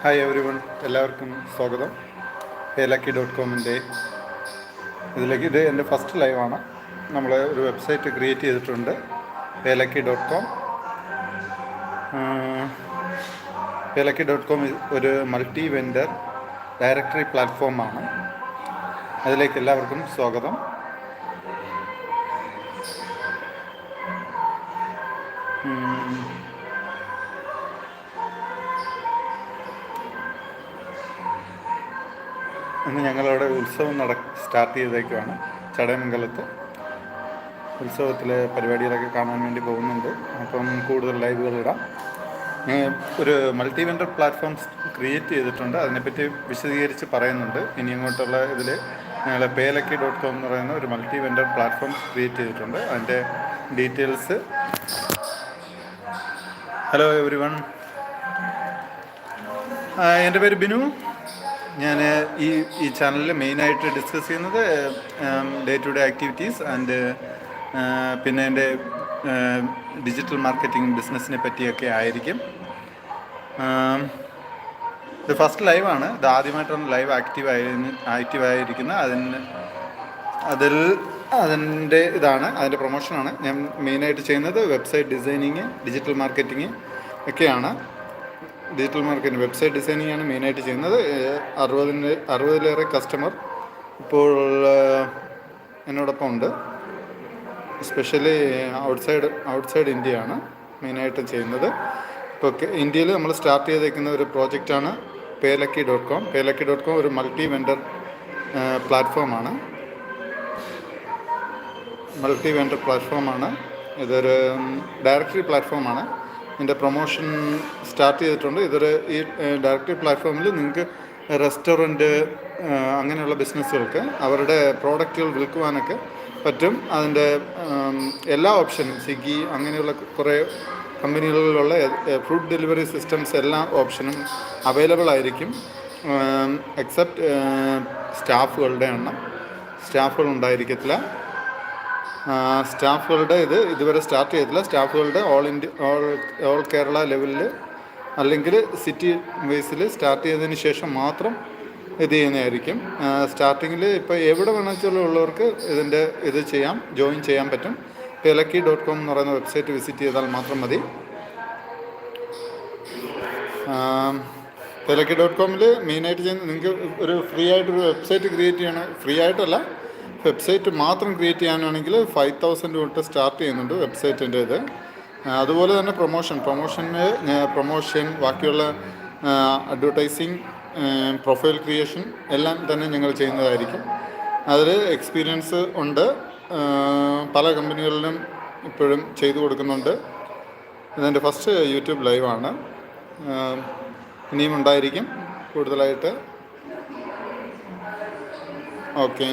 Hi every one, എല്ലാവർക്കും സ്വാഗതം. ലക്കി.കോമിൻ്റെ ഇതിലേക്ക്. ഇത് എൻ്റെ ഫസ്റ്റ് ലൈവാണ്. നമ്മൾ ഒരു വെബ്സൈറ്റ് ക്രിയേറ്റ് ചെയ്തിട്ടുണ്ട്, ലക്കി.കോം. ലക്കി.കോം ഒരു മൾട്ടി വെൻഡർ ഡയറക്ടറി പ്ലാറ്റ്ഫോമാണ്. അതിലേക്ക് എല്ലാവർക്കും സ്വാഗതം. ഇന്ന് ഞങ്ങളവിടെ ഉത്സവം സ്റ്റാർട്ട് ചെയ്തേക്കുവാണ്. ചടയമംഗലത്ത് ഉത്സവത്തിലെ പരിപാടികളൊക്കെ കാണാൻ വേണ്ടി പോകുന്നുണ്ട്. അപ്പം കൂടുതൽ ലൈവുകളിടാം. ഒരു മൾട്ടി വെൻഡർ പ്ലാറ്റ്ഫോം ക്രിയേറ്റ് ചെയ്തിട്ടുണ്ട്. അതിനെപ്പറ്റി വിശദീകരിച്ച് പറയുന്നുണ്ട്. ഇനി അങ്ങോട്ടുള്ള ഇതിൽ ഞങ്ങൾ ലക്കി.കോം എന്ന് പറയുന്ന ഒരു മൾട്ടി വെൻഡർ പ്ലാറ്റ്ഫോം ക്രിയേറ്റ് ചെയ്തിട്ടുണ്ട്. അതിൻ്റെ ഡീറ്റെയിൽസ്. ഹലോ എവരി വൺ, എൻ്റെ പേര് ബിനു. ഞാൻ ഈ ചാനലിൽ മെയിനായിട്ട് ഡിസ്കസ് ചെയ്യുന്നത് day to day activities and പിന്നെ എൻ്റെ ഡിജിറ്റൽ മാർക്കറ്റിംഗ് ബിസിനസ്സിനെ പറ്റിയൊക്കെ ആയിരിക്കും. ഇത് ഫസ്റ്റ് ലൈവാണ്. ഇത് ആദ്യമായിട്ടാണ് ലൈവ് ആക്റ്റീവായിരിക്കുന്നത്. അതിൻ്റെ അതിൻ്റെ പ്രൊമോഷനാണ് ഞാൻ മെയിനായിട്ട് ചെയ്യുന്നത്. വെബ്സൈറ്റ് ഡിസൈനിങ്, ഡിജിറ്റൽ മാർക്കറ്റിംഗ് ഒക്കെയാണ്. ഡിജിറ്റൽ മാർക്കറ്റിംഗ്, വെബ്സൈറ്റ് ഡിസൈനിങ് ആണ് മെയിനായിട്ട് ചെയ്യുന്നത്. 60-ലേറെ കസ്റ്റമർ ഇപ്പോൾ എന്നോടൊപ്പം ഉണ്ട്. എസ്പെഷ്യലി ഔട്ട്സൈഡ് ഇന്ത്യയാണ് മെയിനായിട്ട് ചെയ്യുന്നത്. ഇപ്പോൾ ഇന്ത്യയിൽ നമ്മൾ സ്റ്റാർട്ട് ചെയ്തേക്കുന്ന ഒരു പ്രോജക്റ്റാണ് ലക്കി.കോം. ലക്കി.കോം ഒരു മൾട്ടി വെൻഡർ പ്ലാറ്റ്ഫോമാണ്. ഇതൊരു ഡയറക്ടറി പ്ലാറ്റ്ഫോമാണ്. ഇതിൻ്റെ പ്രൊമോഷൻ സ്റ്റാർട്ട് ചെയ്തിട്ടുണ്ട്. ഈ ഡയറക്ടറി പ്ലാറ്റ്ഫോമിൽ നിങ്ങൾക്ക് റെസ്റ്റോറൻറ്റ് അങ്ങനെയുള്ള ബിസിനസ്സുകൾക്ക് അവരുടെ പ്രോഡക്റ്റുകൾ വിൽക്കുവാനൊക്കെ പറ്റും. അതിൻ്റെ എല്ലാ ഓപ്ഷനും, സ്വിഗ്ഗി അങ്ങനെയുള്ള കുറേ കമ്പനികളിലുള്ള ഫുഡ് ഡെലിവറി സിസ്റ്റംസ് എല്ലാ ഓപ്ഷനും അവൈലബിൾ ആയിരിക്കും. എക്സെപ്റ്റ് സ്റ്റാഫുകളുടെ എണ്ണം. സ്റ്റാഫുകൾ ഉണ്ടായിരിക്കത്തില്ല. സ്റ്റാഫുകളുടെ ഇതുവരെ സ്റ്റാർട്ട് ചെയ്തിട്ടില്ല. സ്റ്റാഫുകളുടെ ഓൾ കേരള ലെവലിൽ അല്ലെങ്കിൽ സിറ്റി വൈസിൽ സ്റ്റാർട്ട് ചെയ്തതിന് ശേഷം മാത്രം ഇത് ചെയ്യുന്നതായിരിക്കും. സ്റ്റാർട്ടിങ്ങിൽ ഇപ്പോൾ എവിടെ വേണമെന്നുള്ളവർക്ക് ജോയിൻ ചെയ്യാൻ പറ്റും. ലക്കി.കോം എന്ന് പറയുന്ന വെബ്സൈറ്റ് വിസിറ്റ് ചെയ്താൽ മാത്രം മതി. ലക്കി.കോമിൽ മെയിനായിട്ട് ചെയ്യുന്നത്, നിങ്ങൾക്ക് ഒരു ഫ്രീ ആയിട്ടൊരു വെബ്സൈറ്റ് ക്രിയേറ്റ് ചെയ്യണം. ഫ്രീ ആയിട്ടല്ല, വെബ്സൈറ്റ് മാത്രം ക്രിയേറ്റ് ചെയ്യാനാണെങ്കിൽ 5,000 തൊട്ട് സ്റ്റാർട്ട് ചെയ്യുന്നുണ്ട് വെബ്സൈറ്റിൻ്റെ ഇത്. അതുപോലെ തന്നെ പ്രൊമോഷൻ ബാക്കിയുള്ള അഡ്വർടൈസിങ്, പ്രൊഫൈൽ ക്രിയേഷൻ എല്ലാം തന്നെ ഞങ്ങൾ ചെയ്യുന്നതായിരിക്കും. അതിൽ എക്സ്പീരിയൻസ് ഉണ്ട്. പല കമ്പനികളിലും ഇപ്പോഴും ചെയ്തു കൊടുക്കുന്നുണ്ട്. ഇതെൻ്റെ ഫസ്റ്റ് യൂട്യൂബ് ലൈവാണ്. ഇനിയും ഉണ്ടായിരിക്കും കൂടുതലായിട്ട്. ഓക്കെ.